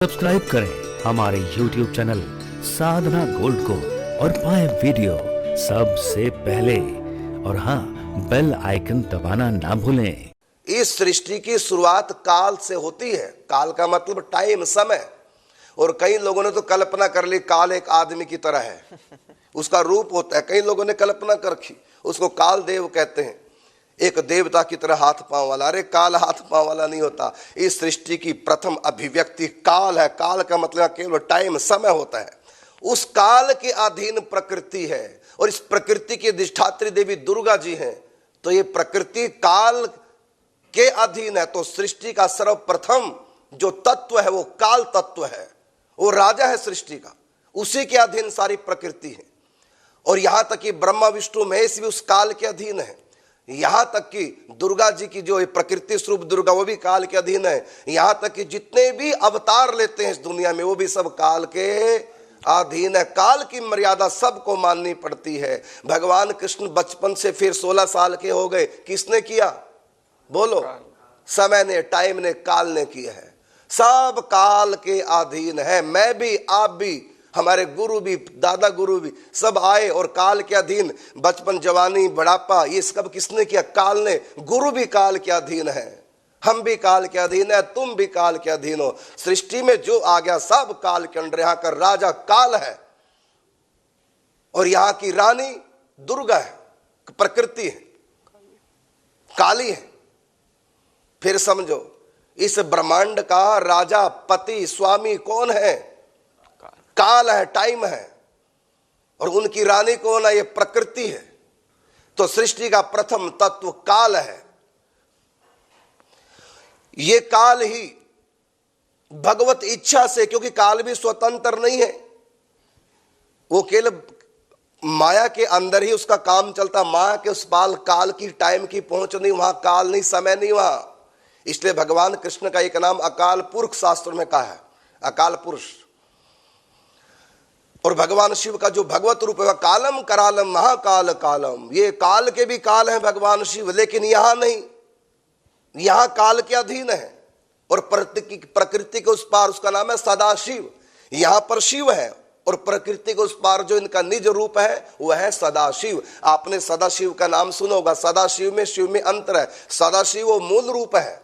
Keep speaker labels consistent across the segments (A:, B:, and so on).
A: Subscribe करें हमारे YouTube channel साधना gold को और पाएं वीडियो सबसे पहले। और हाँ, बेल आइकन दबाना ना भूलें।
B: इस सृष्टि की शुरुआत काल से होती है। काल का मतलब टाइम, समय। और कई लोगों ने तो कल्पना कर ली काल एक आदमी की तरह है, उसका रूप होता है। कई लोगों ने कल्पना कर रखी, उसको काल देव कहते हैं, एक देवता की तरह हाथ पांव वाला। अरे काल हाथ पांव वाला नहीं होता। इस सृष्टि की प्रथम अभिव्यक्ति काल है। काल का मतलब केवल टाइम, समय होता है। उस काल के अधीन प्रकृति है और इस प्रकृति की अधिष्ठात्री देवी दुर्गा जी हैं। तो ये प्रकृति काल के अधीन है। तो सृष्टि का सर्वप्रथम जो तत्व है वो काल तत्व है, वो राजा है सृष्टि का, उसी के अधीन सारी प्रकृति है। और यहां तक कि ब्रह्मा विष्णु महेश भी उस काल के अधीन है। यहां तक कि दुर्गा जी की जो प्रकृति स्वरूप दुर्गा, वो भी काल के अधीन है। यहां तक कि जितने भी अवतार लेते हैं इस दुनिया में, वो भी सब काल के अधीन है। काल की मर्यादा सबको माननी पड़ती है। भगवान कृष्ण बचपन से फिर 16 साल के हो गए, किसने किया? बोलो। समय ने, टाइम ने, काल ने किया है। सब काल के अधीन है। मैं भी, आप भी, हमारे गुरु भी, दादा गुरु भी, सब आए और काल के अधीन। बचपन, जवानी, बुढ़ापा, ये सब किसने किया? काल ने। गुरु भी काल के अधीन है, हम भी काल के अधीन है, तुम भी काल के अधीन हो। सृष्टि में जो आ गया सब काल के अंडर। यहां का राजा काल है और यहां की रानी दुर्गा है, प्रकृति है, काली है। फिर समझो, इस ब्रह्मांड का राजा, पति, स्वामी कौन है? काल है, टाइम है। और उनकी रानी कौन है? ये प्रकृति है। तो सृष्टि का प्रथम तत्व काल है। ये काल ही भगवत इच्छा से, क्योंकि काल भी स्वतंत्र नहीं है, वो केवल माया के अंदर ही उसका काम चलता। माया के उस पाल काल की, टाइम की पहुंच नहीं, वहां काल नहीं, समय नहीं वहां। इसलिए भगवान कृष्ण का एक नाम अकाल पुरुष शास्त्र में कहा है, अकाल पुरुष। और भगवान शिव का जो भगवत रूप है, कालम करालम महाकाल कालम, ये काल के भी काल है भगवान शिव। लेकिन यहां नहीं, यहां काल के अधीन है। और प्रकृति के उस पार उसका नाम है सदाशिव। यहां पर शिव है और प्रकृति के उस पार जो इनका निज रूप है वह है सदाशिव। आपने सदाशिव का नाम सुना होगा। सदाशिव में, शिव में अंतर है। सदाशिव वो मूल रूप है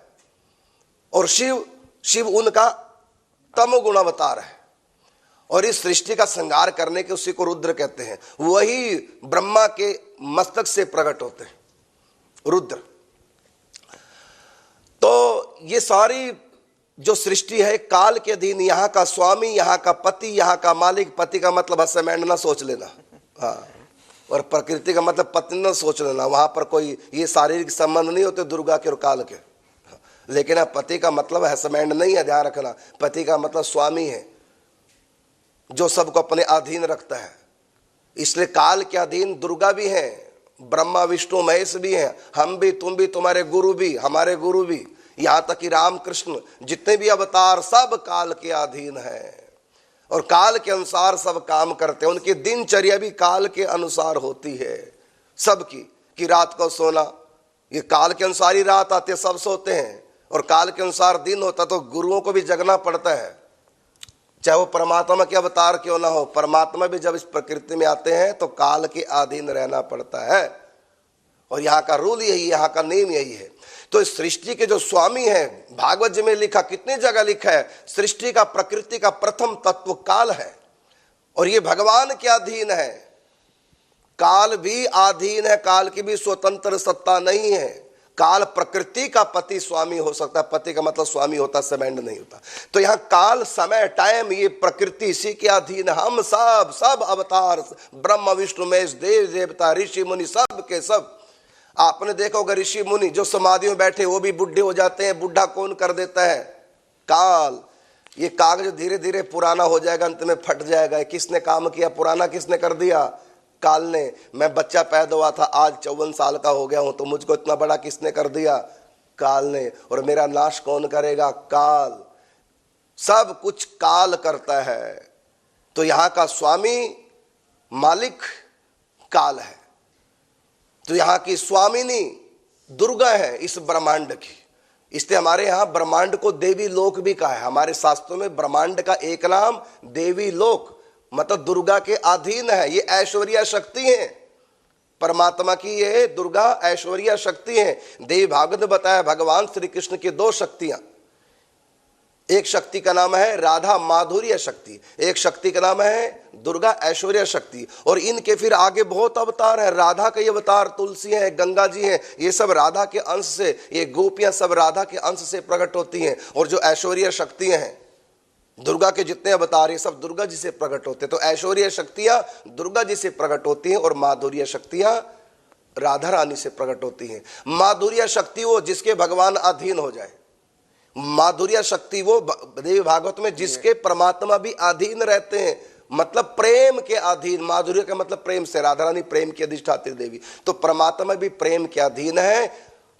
B: और शिव उनका तमोगुण अवतार है। और इस सृष्टि का संहार करने के उसी को रुद्र कहते हैं। वही ब्रह्मा के मस्तक से प्रकट होते हैं, रुद्र। तो ये सारी जो सृष्टि है काल के अधीन। यहाँ का स्वामी, यहाँ का पति, यहाँ का मालिक। पति का मतलब हस्बैंड ना सोच लेना, हाँ। और प्रकृति का मतलब पत्नी ना सोच लेना। वहां पर कोई ये शारीरिक संबंध नहीं होते दुर्गा के और काल के। लेकिन अब पति का मतलब हस्बैंड नहीं है, ध्यान रखना। पति का मतलब स्वामी है, जो सबको अपने अधीन रखता है। इसलिए काल के अधीन दुर्गा भी है, ब्रह्मा विष्णु महेश भी हैं, हम भी, तुम भी, तुम्हारे गुरु भी, हमारे गुरु भी, यहां तक कि राम कृष्ण, जितने भी अवतार सब काल के अधीन है और काल के अनुसार सब काम करते हैं। उनकी दिनचर्या भी काल के अनुसार होती है सबकी। कि रात को सोना, ये काल के अनुसार ही रात आती है, सब सोते हैं। और काल के अनुसार दिन होता, तो गुरुओं को भी जगना पड़ता है, चाहे वो परमात्मा के अवतार क्यों ना हो। परमात्मा भी जब इस प्रकृति में आते हैं तो काल के अधीन रहना पड़ता है। और यहाँ का रूल यही, यहाँ का नियम यही है। तो इस सृष्टि के जो स्वामी हैं, भागवत जी में लिखा, कितनी जगह लिखा है, सृष्टि का, प्रकृति का प्रथम तत्व काल है और ये भगवान के अधीन है। काल भी अधीन है, काल की भी स्वतंत्र सत्ता नहीं है। काल प्रकृति का पति स्वामी हो सकता है। पति का मतलब स्वामी होता, हस्बैंड नहीं होता। तो यहाँ काल, समय, टाइम, ये प्रकृति इसी के अधीन। हम सब अवतार, ब्रह्म विष्णु महेश, देव देवता, ऋषि मुनि, सब के सब। आपने देखा होगा ऋषि मुनि जो समाधि में बैठे वो भी बूढ़े हो जाते हैं। बूढ़ा कौन कर देता है? काल। ये कागज धीरे धीरे पुराना हो जाएगा, अंत में फट जाएगा। किसने काम किया? पुराना किसने कर दिया? काल ने। मैं बच्चा पैदा हुआ था, आज 54 साल का हो गया हूं, तो मुझको इतना बड़ा किसने कर दिया? काल ने। और मेरा नाश कौन करेगा? काल। सब कुछ काल करता है। तो यहां का स्वामी, मालिक काल है। तो यहां की स्वामिनी दुर्गा है इस ब्रह्मांड की। इसलिए हमारे यहां ब्रह्मांड को देवी लोक भी कहा है। हमारे शास्त्रों में ब्रह्मांड का एक नाम देवी लोक, मतलब दुर्गा के अधीन है। ये ऐश्वर्या शक्ति है परमात्मा की, ये दुर्गा ऐश्वर्या शक्ति है। देवी भागवत ने बताया भगवान श्री कृष्ण की दो शक्तियां, एक शक्ति का नाम है राधा माधुर्य शक्ति, एक शक्ति का नाम है दुर्गा ऐश्वर्या शक्ति। और इनके फिर आगे बहुत अवतार है। राधा के अवतार तुलसी है, गंगा जी है, ये सब राधा के अंश से, ये गोपियां सब राधा के अंश से प्रकट होती हैं। और जो ऐश्वर्या शक्तियां हैं दुर्गा के जितने अवतार ये सब दुर्गा जी से प्रकट होते हैं। तो ऐश्वर्या शक्तियां दुर्गा जी से प्रकट होती हैं और माधुर्य शक्तियां राधा रानी से प्रकट होती हैं। माधुर्य शक्ति वो जिसके भगवान अधीन हो जाए, माधुर्य शक्ति वो देवी भागवत में जिसके परमात्मा भी अधीन रहते हैं, मतलब प्रेम के अधीन। माधुर्य का मतलब प्रेम से, राधा रानी प्रेम की अधिष्ठात्री देवी, तो परमात्मा भी प्रेम के अधीन है,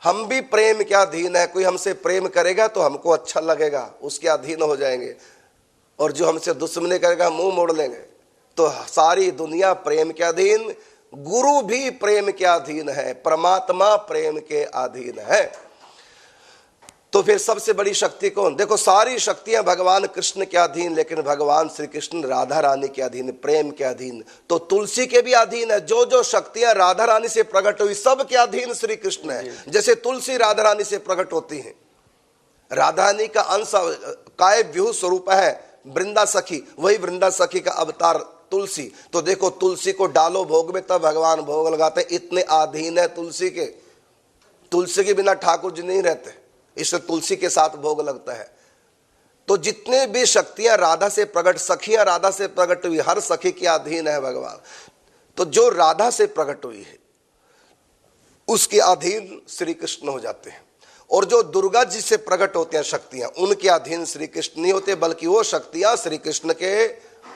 B: हम भी प्रेम के अधीन है। कोई हमसे प्रेम करेगा तो हमको अच्छा लगेगा, उसके अधीन हो जाएंगे, और जो हमसे दुश्मनी करेगा मुंह मोड़ लेंगे। तो सारी दुनिया प्रेम के अधीन, गुरु भी प्रेम के अधीन है, परमात्मा प्रेम के अधीन है। तो फिर सबसे बड़ी शक्ति कौन? देखो सारी शक्तियां भगवान कृष्ण के अधीन, लेकिन भगवान श्री कृष्ण राधा रानी के अधीन, प्रेम के अधीन। तो तुलसी के भी अधीन है। जो जो शक्तियां राधा रानी से प्रकट हुई सब के अधीन श्री कृष्ण है। जैसे तुलसी राधा रानी से प्रकट होती है, राधा रानी का अंश काय व्यूह स्वरूप है वृंदा सखी, वही वृंदा सखी का अवतार तुलसी। तो देखो तुलसी को डालो भोग में तब भगवान भोग लगाते, इतने अधीन है तुलसी के। तुलसी के बिना ठाकुर जी नहीं रहते, इससे तुलसी के साथ भोग लगता है। तो जितने भी शक्तियां राधा से प्रकट, सखियां राधा से प्रकट हुई, हर सखी के अधीन है भगवान। तो जो राधा से प्रकट हुई है उसके अधीन श्री कृष्ण हो जाते हैं। और जो दुर्गा जी से प्रकट होती हैं शक्तियां, उनके अधीन श्री कृष्ण नहीं होते, बल्कि वो शक्तियां श्री कृष्ण के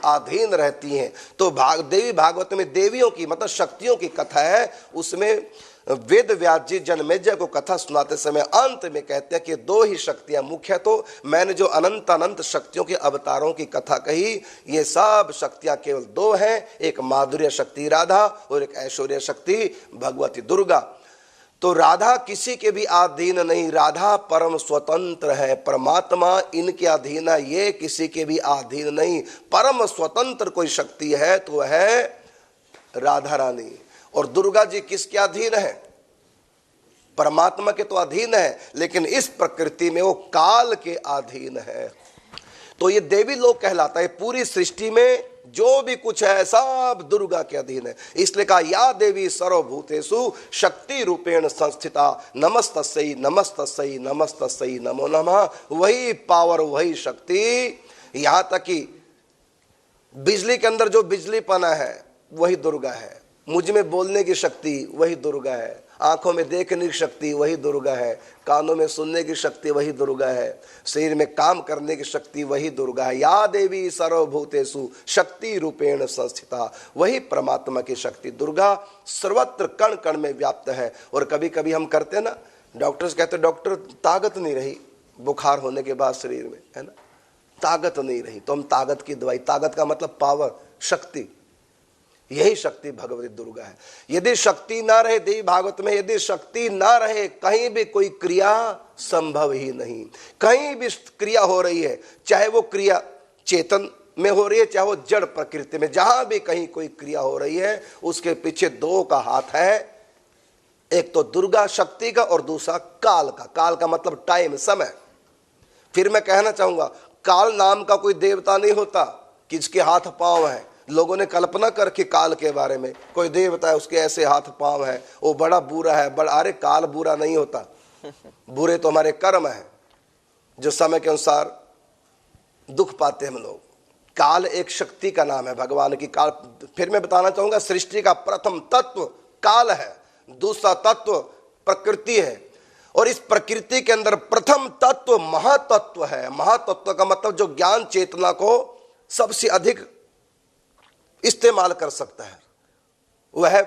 B: अधीन रहती हैं। तो देवी भागवत में देवियों की मतलब शक्तियों की कथा है। उसमें वेद व्यास जी जनमेजय को कथा सुनाते समय अंत में कहते हैं कि दो ही शक्तियां मुख्य। तो मैंने जो अनंत अनंत शक्तियों के अवतारों की कथा कही, ये सब शक्तियां केवल दो हैं, एक माधुर्य शक्ति राधा और एक ऐश्वर्य शक्ति भगवती दुर्गा। तो राधा किसी के भी अधीन नहीं, राधा परम स्वतंत्र है, परमात्मा इनके अधीन है, ये किसी के भी अधीन नहीं। परम स्वतंत्र कोई शक्ति है तो वह है राधा रानी। और दुर्गा जी किसके अधीन है? परमात्मा के तो अधीन है, लेकिन इस प्रकृति में वो काल के अधीन है। तो ये देवी लोक कहलाता है। पूरी सृष्टि में जो भी कुछ है सब दुर्गा के अधीन है। इसलिए कहा या देवी सर्वभूतेषु शक्ति रूपेण संस्थिता नमस्तस्यै नमस्तस्यै नमस्तस्यै नमो नमः। वही पावर, वही शक्ति, यहां तक कि बिजली के अंदर जो बिजलीपना है वही दुर्गा है, मुझ में बोलने की शक्ति वही दुर्गा है, आंखों में देखने की शक्ति वही दुर्गा है, कानों में सुनने की शक्ति वही दुर्गा है, शरीर में काम करने की शक्ति वही दुर्गा है। या देवी सर्वभूतेषु शक्ति रूपेण संस्थिता, वही परमात्मा की शक्ति दुर्गा सर्वत्र कण कण में व्याप्त है। और कभी कभी हम करते हैं ना, डॉक्टर्स कहते हैं डॉक्टर ताकत नहीं रही बुखार होने के बाद शरीर में, है ना, ताकत नहीं रही, तो हम ताकत की दवाई, ताकत का मतलब पावर, शक्ति, यही शक्ति भगवती दुर्गा है। यदि शक्ति ना रहे, देवी भागवत में यदि शक्ति ना रहे कहीं भी कोई क्रिया संभव ही नहीं। कहीं भी क्रिया हो रही है, चाहे वो क्रिया चेतन में हो रही है चाहे वो जड़ प्रकृति में, जहां भी कहीं कोई क्रिया हो रही है उसके पीछे दो का हाथ है, एक तो दुर्गा शक्ति का और दूसरा काल का। काल का मतलब टाइम, समय। फिर मैं कहना चाहूंगा काल नाम का कोई देवता नहीं होता किसके हाथ पांव है। लोगों ने कल्पना करके काल के बारे में, कोई देवता है उसके ऐसे हाथ पांव है, वो बड़ा बुरा है, बड़ा, अरे काल बुरा नहीं होता, बुरे तो हमारे कर्म है जो समय के अनुसार दुख पाते हैं हम लोग। काल एक शक्ति का नाम है भगवान की। काल, फिर मैं बताना चाहूंगा, सृष्टि का प्रथम तत्व काल है, दूसरा तत्व प्रकृति है, और इस प्रकृति के अंदर प्रथम तत्व महातत्व है। महातत्व का मतलब जो ज्ञान चेतना को सबसे अधिक इस्तेमाल कर सकता है वह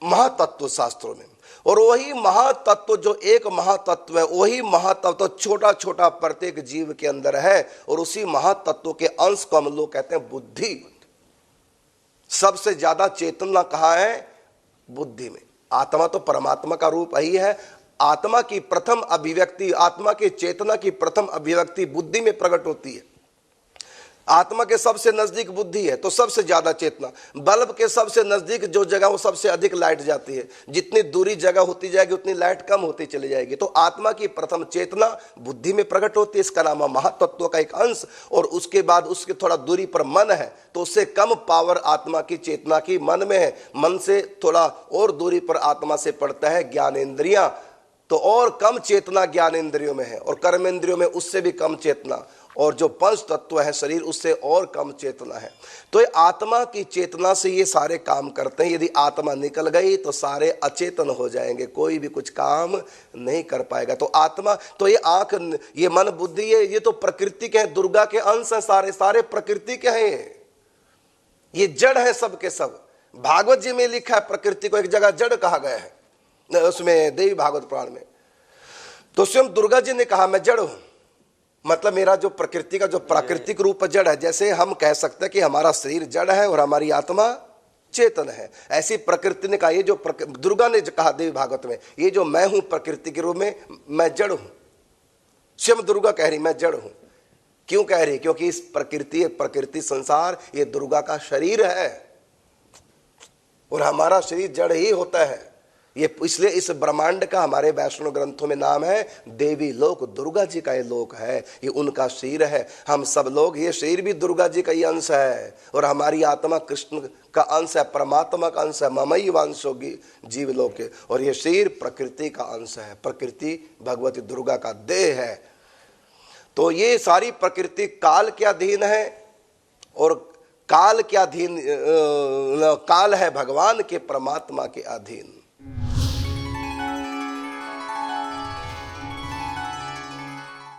B: महातत्व शास्त्रों में। और वही महातत्व जो एक महातत्व है, वही महातत्व छोटा छोटा प्रत्येक जीव के अंदर है, और उसी महातत्व के अंश को हम लोग कहते हैं बुद्धि। सबसे ज्यादा चेतना कहाँ है? बुद्धि में। आत्मा तो परमात्मा का रूप ही है, आत्मा की प्रथम अभिव्यक्ति, आत्मा की चेतना की प्रथम अभिव्यक्ति बुद्धि में प्रकट होती है। आत्मा के सबसे नजदीक बुद्धि है तो सबसे ज्यादा चेतना, बल्ब के सबसे नजदीक जो जगह वो सबसे अधिक लाइट जाती है, जितनी दूरी जगह होती जाएगी उतनी लाइट कम होती चली जाएगी। तो आत्मा की प्रथम चेतना बुद्धि में प्रकट होती है, इसका नाम है महातत्व का एक अंश। और उसके बाद उसके थोड़ा दूरी पर मन है तो उससे कम पावर आत्मा की चेतना की मन में है। मन से थोड़ा और दूरी पर आत्मा से पड़ता है ज्ञानेंद्रियां, तो और कम चेतना ज्ञानेंद्रियों में है, और कर्मेंद्रियों में उससे भी कम चेतना, और जो पंच तत्व है शरीर उससे और कम चेतना है। तो ये आत्मा की चेतना से ये सारे काम करते हैं। यदि आत्मा निकल गई तो सारे अचेतन हो जाएंगे, कोई भी कुछ काम नहीं कर पाएगा। तो आत्मा, तो ये आंख, ये मन, बुद्धि, ये तो प्रकृति के हैं, दुर्गा के अंश हैं, सारे प्रकृति के हैं, ये जड़ है सब के सब। भागवत जी में लिखा है प्रकृति को एक जगह जड़ कहा गया है, उसमें देवी भागवत पुराण में। तो स्वयं दुर्गा जी ने कहा मैं जड़ हूं, मतलब मेरा जो प्रकृति का जो प्राकृतिक रूप जड़ है। जैसे हम कह सकते हैं कि हमारा शरीर जड़ है और हमारी आत्मा चेतन है, ऐसी प्रकृति ने कहा, ये जो दुर्गा ने कहा देवी भागवत में, ये जो मैं हूं प्रकृति के रूप में, मैं जड़ हूं। स्वयं दुर्गा कह रही मैं जड़ हूं। क्यों कह रही? क्योंकि इस प्रकृति संसार ये दुर्गा का शरीर है और हमारा शरीर जड़ ही होता है। ये इसलिए इस ब्रह्मांड का हमारे वैष्णव ग्रंथों में नाम है देवी लोक, दुर्गा जी का ये लोक है, ये उनका शरीर है। हम सब लोग, ये शरीर भी दुर्गा जी का ही अंश है और हमारी आत्मा कृष्ण का अंश है, परमात्मा का अंश है, ममई वंश होगी जीव लोक के, और ये शरीर प्रकृति का अंश है, प्रकृति भगवती दुर्गा का देह है। तो ये सारी प्रकृति काल के अधीन है और काल के अधीन, काल है भगवान के परमात्मा के अधीन।